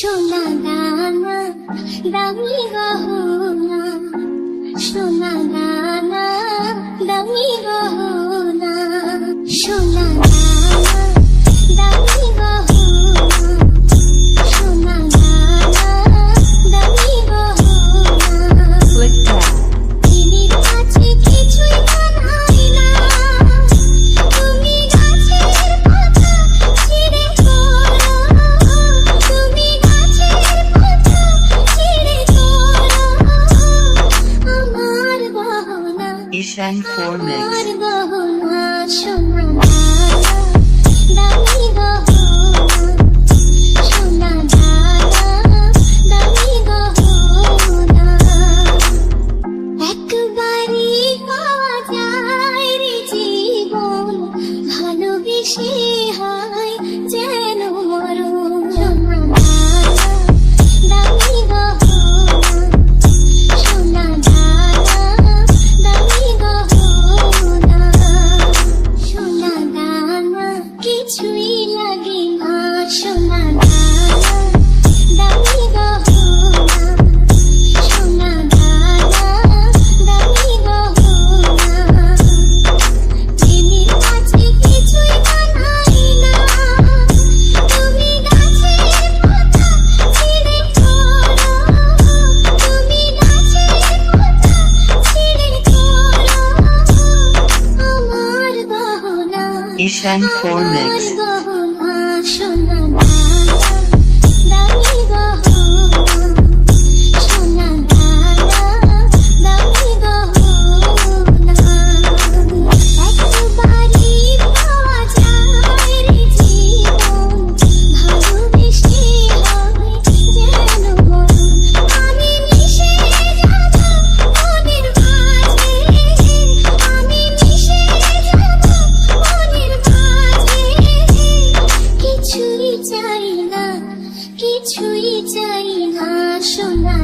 সোনা দানা দামি গহনা, সোনা দানা দামি গহনা, সোনা দানা দামি গহনা, সোনা দানা দামি গহনা। দিনের কাছে কিছুই মানায় না, তুমি গাছের পাতা ছিঁড়ে করো, তুমি গাছের পাতা ছিঁড়ে করো, আমার গহনা, Ishan Formix. আমার গহনা, সোনা দানা দামি গহনা, সোনা দানা দামি গহনা। একবারই পাওয়া যায় রে জীবন, ভালোবেসে হয় যেন মরণ। সোনা দানা দামি গহনা, সোনা দানা দামি গহনা, সোনা দানা কিছুই লাগে না, সোনা দানা দামি গহনা, সোনা দানা দামি গহনা। দিনের কাছে কিছুই মানায় না, তুমি গাছের পাতা ছিঁড়ে করো, তুমি গাছের পাতা ছিঁড়ে করো, আমার গহনা, Ishan Formix. আমার গহনা, সোনা দানা দামি গহনা, সোনা দানা দামি গহনা। একবারই পাওয়া যায় রে জীবন, ভালোবেসে হয় যেন মরণ। আমি মিশে যাব মনের মাঝে, আমি মিশে যাব মনের মাঝে, কিছুই চাই না, কিছুই চাই না, সোনা